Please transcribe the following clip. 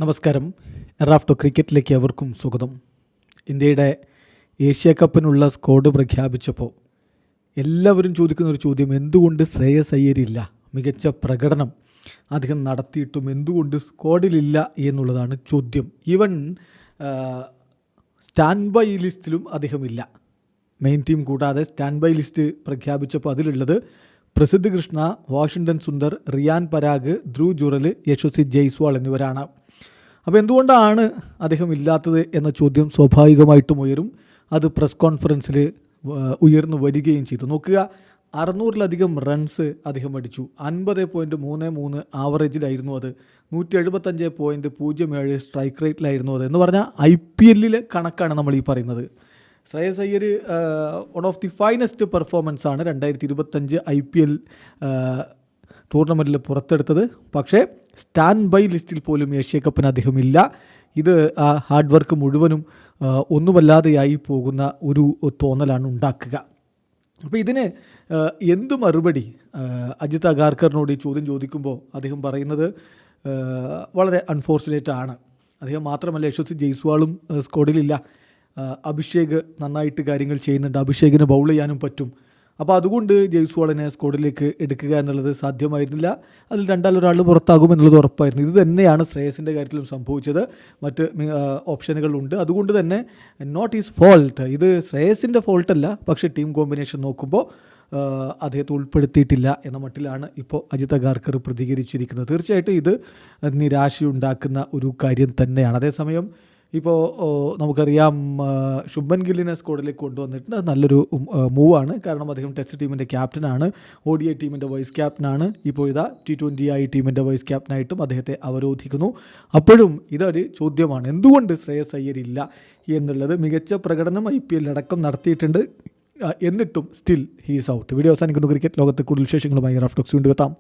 നമസ്കാരം. റാഫ്റ്റോ ക്രിക്കറ്റിലേക്ക് അവർക്കും സ്വാഗതം. ഇന്ത്യയുടെ ഏഷ്യ കപ്പിനുള്ള സ്ക്വാഡ് പ്രഖ്യാപിച്ചപ്പോൾ എല്ലാവരും ചോദിക്കുന്നൊരു ചോദ്യം, എന്തുകൊണ്ട് ശ്രേയസ് അയ്യരില്ല? മികച്ച പ്രകടനം അദ്ദേഹം നടത്തിയിട്ടും എന്തുകൊണ്ട് സ്ക്വാഡിലില്ല എന്നുള്ളതാണ് ചോദ്യം. ഈവൻ സ്റ്റാൻഡ് ബൈ ലിസ്റ്റിലും അദ്ദേഹമില്ല. മെയിൻ ടീം കൂടാതെ സ്റ്റാൻഡ് ബൈ ലിസ്റ്റ് പ്രഖ്യാപിച്ചപ്പോൾ അതിലുള്ളത് പ്രസിദ്ധ് കൃഷ്ണ, വാഷിങ്ടൺ സുന്ദർ, റിയാൻ പരാഗ്, ധ്രുവ് ജുറൽ, യശസ്വി ജയ്സ്വാൾ എന്നിവരാണ്. അപ്പോൾ എന്തുകൊണ്ടാണ് അദ്ദേഹം ഇല്ലാത്തത് എന്ന ചോദ്യം സ്വാഭാവികമായിട്ടും ഉയരും. അത് പ്രസ് കോൺഫറൻസിൽ ഉയർന്നു വരികയും ചെയ്തു. നോക്കുക, 600-ലധികം റൺസ് അദ്ദേഹം അടിച്ചു. 50.33 ആവറേജിലായിരുന്നു അത്. 175.07 സ്ട്രൈക്ക് റേറ്റിലായിരുന്നു അത്. എന്ന് പറഞ്ഞാൽ IPL കണക്കാണ് നമ്മൾ ഈ പറയുന്നത്. Shreyas Iyer one of the finest performance ആണ് 2025 IPL ടൂർണമെൻറ്റിൽ പുറത്തെടുത്തത്. പക്ഷേ സ്റ്റാൻഡ് ബൈ ലിസ്റ്റിൽ പോലും ഏഷ്യ കപ്പിന് അദ്ദേഹമില്ല. ഇത് ആ ഹാർഡ് വർക്ക് മുഴുവനും ഒന്നുമല്ലാതെയായി പോകുന്ന ഒരു തോന്നലാണ് ഉണ്ടാക്കുക. അപ്പോൾ ഇതിന് എന്തു മറുപടി അജിത് അഗാർക്കറിനോട് ഈ ചോദ്യം ചോദിക്കുമ്പോൾ അദ്ദേഹം പറയുന്നത് വളരെ അൺഫോർച്ചുനേറ്റ് ആണ്. അദ്ദേഹം മാത്രമല്ല, യശസ്വി ജയ്സ്വാളും സ്ക്വാഡിലില്ല. അഭിഷേക് നന്നായിട്ട് കാര്യങ്ങൾ ചെയ്യുന്നുണ്ട്. അഭിഷേകിന് ബൗൾ ചെയ്യാനും പറ്റും. അപ്പോൾ അതുകൊണ്ട് ജയ്സ്വാളിനെ സ്ക്വാഡിലേക്ക് എടുക്കുക എന്നുള്ളത് സാധ്യമായിരുന്നില്ല. അതിൽ രണ്ടാലൊരാൾ പുറത്താകുമെന്നുള്ളത് ഉറപ്പായിരുന്നു. ഇത് തന്നെയാണ് ശ്രേയസിൻ്റെ കാര്യത്തിലും സംഭവിച്ചത്. മറ്റ് ഓപ്ഷനുകളുണ്ട്. അതുകൊണ്ട് തന്നെ നോട്ട് ഈസ് ഫോൾട്ട്, ഇത് ശ്രേയസിൻ്റെ ഫോൾട്ടല്ല. പക്ഷേ ടീം കോമ്പിനേഷൻ നോക്കുമ്പോൾ അദ്ദേഹത്തെ ഉൾപ്പെടുത്തിയിട്ടില്ല എന്ന മട്ടിലാണ് ഇപ്പോൾ അജിത് അഗാർക്കർ പ്രതികരിച്ചിരിക്കുന്നത്. തീർച്ചയായിട്ടും ഇത് നിരാശയുണ്ടാക്കുന്ന ഒരു കാര്യം തന്നെയാണ്. അതേസമയം ഇപ്പോൾ നമുക്കറിയാം, ശുഭൻ ഗില്ലിനെ സ്ക്വാഡിലേക്ക് കൊണ്ടുവന്നിട്ടുണ്ട്. അത് നല്ലൊരു മൂവാണ്. കാരണം അദ്ദേഹം ടെസ്റ്റ് ടീമിൻ്റെ ക്യാപ്റ്റനാണ്, ODI ടീമിൻ്റെ വൈസ് ക്യാപ്റ്റനാണ്. ഇപ്പോൾ ഇതാ T20I ടീമിൻ്റെ വൈസ് ക്യാപ്റ്റനായിട്ടും അദ്ദേഹത്തെ അവരോധിക്കുന്നു. അപ്പോഴും ഇതൊരു ചോദ്യമാണ്, എന്തുകൊണ്ട് ശ്രേയസ് അയ്യരില്ല എന്നുള്ളത്. മികച്ച പ്രകടനം IPL അടക്കം നടത്തിയിട്ടുണ്ട്, എന്നിട്ടും സ്റ്റിൽ ഹീസ് ഔട്ട്. വീഡിയോ അവസാനിക്കുന്നു. ക്രിക്കറ്റ് ലോകത്ത് കൂടുതൽ വിശേഷങ്ങളുമായി റാഫ്റ്റോക്സ് വീണ്ടും എത്താം.